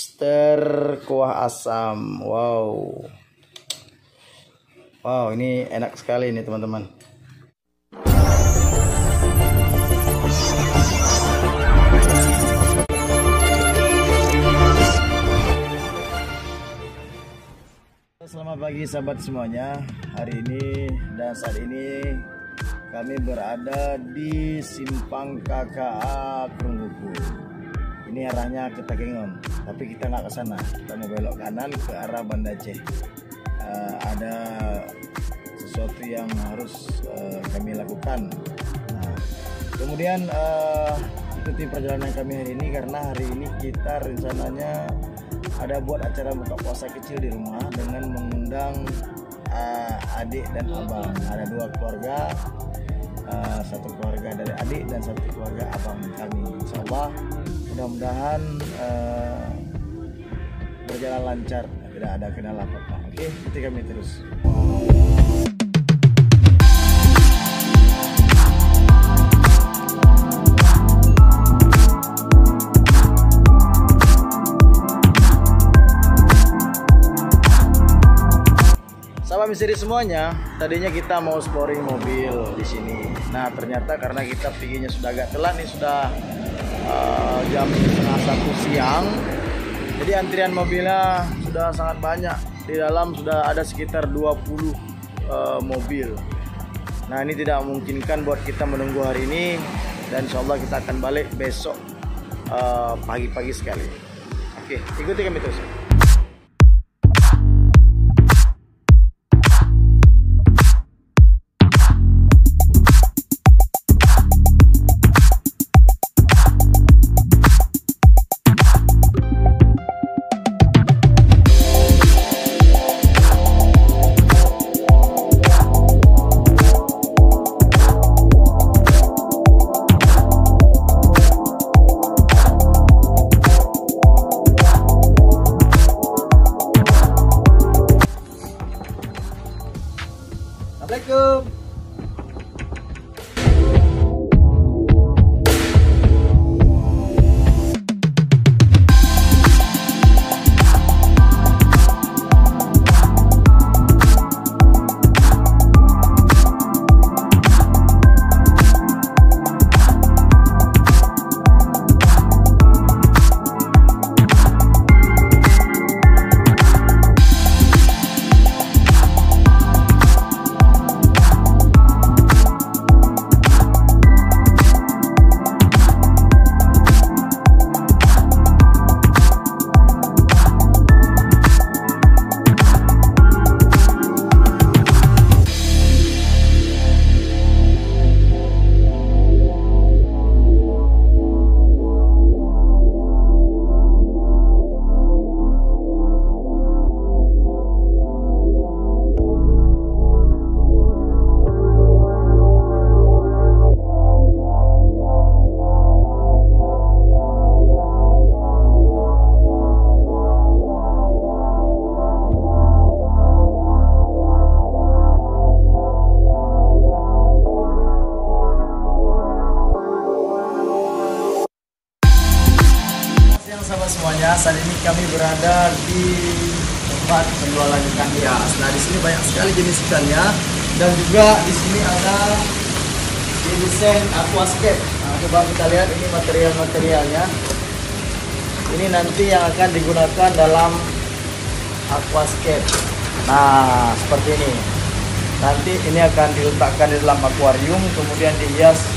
lobster kuah asam. Wow. Wow, ini enak sekali ini teman-teman. Selamat pagi sahabat semuanya. Hari ini dan saat ini kami berada di Simpang KKA Krungguku. Ini arahnya ke Takengon, tapi kita nggak ke sana. Kita mau belok kanan ke arah Banda Aceh. Ada sesuatu yang harus kami lakukan. Nah, kemudian ikuti perjalanan kami hari ini, karena hari ini kita rencananya ada buat acara buka puasa kecil di rumah dengan mengundang adik dan abang. Ada dua keluarga, satu keluarga dari adik dan satu keluarga abang kami. Insyaallah mudah-mudahan berjalan lancar, tidak ada kendala apa-apa. Oke, ikuti kami terus. Sahabat misteri semuanya, tadinya kita mau sporing mobil di sini. Nah, ternyata karena kita perginya sudah agak telat nih, sudah jam 1:30 siang. Jadi antrian mobilnya sudah sangat banyak. Di dalam sudah ada sekitar 20 mobil. Nah, ini tidak memungkinkan buat kita menunggu hari ini, dan insya Allah kita akan balik besok pagi-pagi sekali. Oke, ikuti kami terus. Assalamualaikum. Semuanya, saat ini kami berada di tempat penjualan ikan hias. Nah, di sini banyak sekali jenis ikannya, dan juga di sini ada desain aquascape. Nah, coba kita lihat ini material-materialnya. Ini nanti yang akan digunakan dalam aquascape. Nah, seperti ini. Nanti ini akan diletakkan di dalam akuarium, kemudian dihias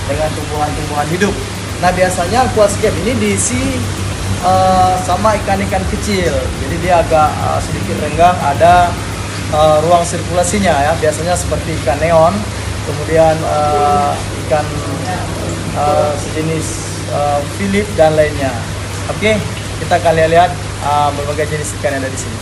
dengan tumbuhan-tumbuhan hidup. Nah, biasanya aquascape ini diisi sama ikan-ikan kecil, jadi dia agak sedikit renggang, ada ruang sirkulasinya ya, biasanya seperti ikan neon, kemudian ikan sejenis Philip dan lainnya. Oke, kita akan lihat berbagai jenis ikan yang ada di sini.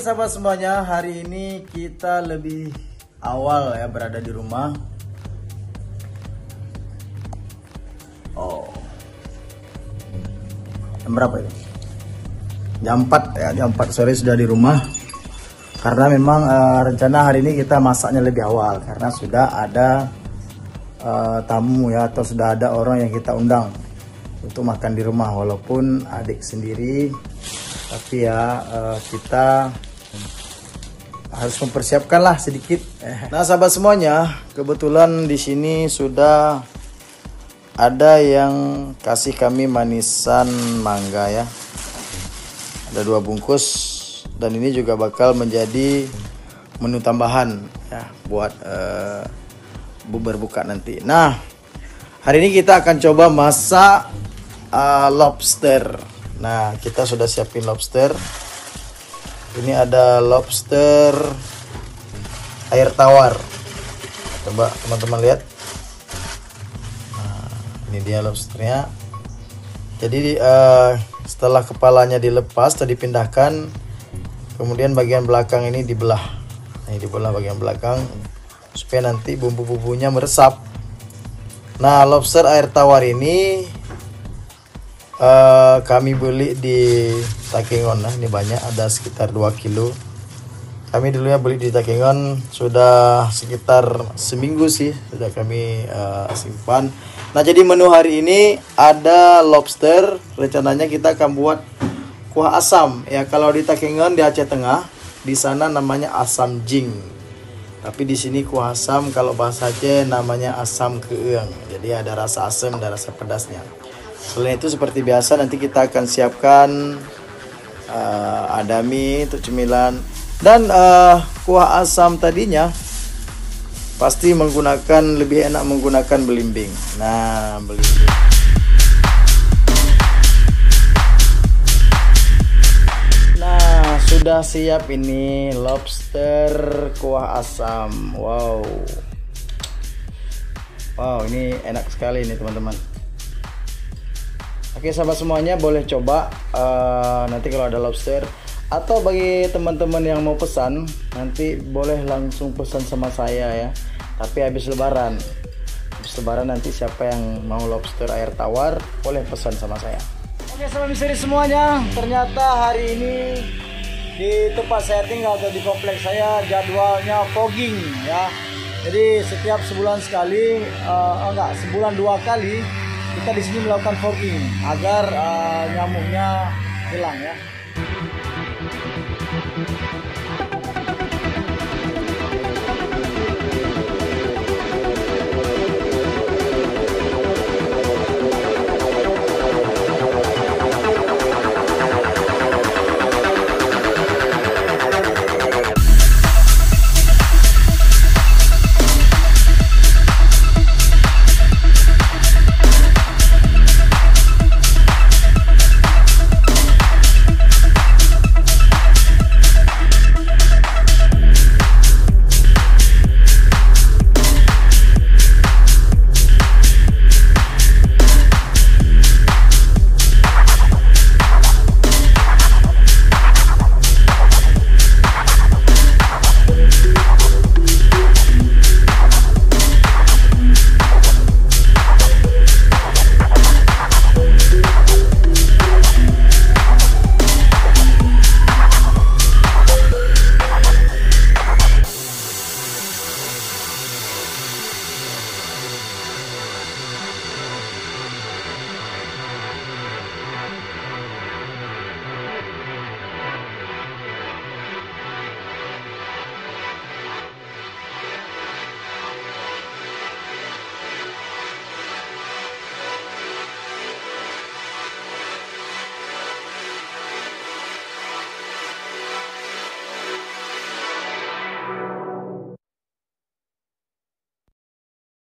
sahabat semuanya, hari ini kita lebih awal ya berada di rumah. Oh, jam berapa itu? Jam 4 ya, jam 4 sore sudah di rumah. Karena memang rencana hari ini kita masaknya lebih awal karena sudah ada tamu ya, atau sudah ada orang yang kita undang untuk makan di rumah, walaupun adik sendiri, tapi ya kita harus mempersiapkan lah sedikit. Nah sahabat semuanya, kebetulan di sini sudah ada yang kasih kami manisan mangga ya. Ada 2 bungkus dan ini juga bakal menjadi menu tambahan ya buat berbuka nanti. Nah, hari ini kita akan coba masak lobster. Nah, kita sudah siapin lobster. Ini ada lobster air tawar. Coba teman-teman lihat. Nah, ini dia lobsternya. Jadi setelah kepalanya dilepas atau dipindahkan, kemudian bagian belakang ini dibelah. Ini dibelah bagian belakang supaya nanti bumbu-bumbunya meresap. Nah, lobster air tawar ini kami beli di Takengon. Nah, ini banyak, ada sekitar 2 kilo. Kami dulunya beli di Takengon, sudah sekitar seminggu sih sudah kami simpan. Nah, jadi menu hari ini ada lobster. Rencananya kita akan buat kuah asam ya. Kalau di Takengon di Aceh Tengah, di sana namanya asam jing. Tapi di sini kuah asam, kalau bahasa Aceh namanya asam keeng. Jadi ada rasa asam dan rasa pedasnya. Selain itu seperti biasa nanti kita akan siapkan ada mie untuk cemilan. Dan kuah asam tadinya pasti lebih enak menggunakan belimbing. Nah, belimbing. Nah, sudah siap ini lobster kuah asam. Wow. Wow, ini enak sekali ini teman-teman. Oke sahabat semuanya, boleh coba nanti kalau ada lobster. Atau bagi teman-teman yang mau pesan, nanti boleh langsung pesan sama saya ya. Tapi habis lebaran. Habis lebaran nanti siapa yang mau lobster air tawar, boleh pesan sama saya. Oke sahabat misteri semuanya, ternyata hari ini di tempat saya tinggal atau di kompleks saya jadwalnya fogging ya. Jadi setiap sebulan sekali, sebulan 2 kali kita di sini melakukan fogging agar nyamuknya hilang ya.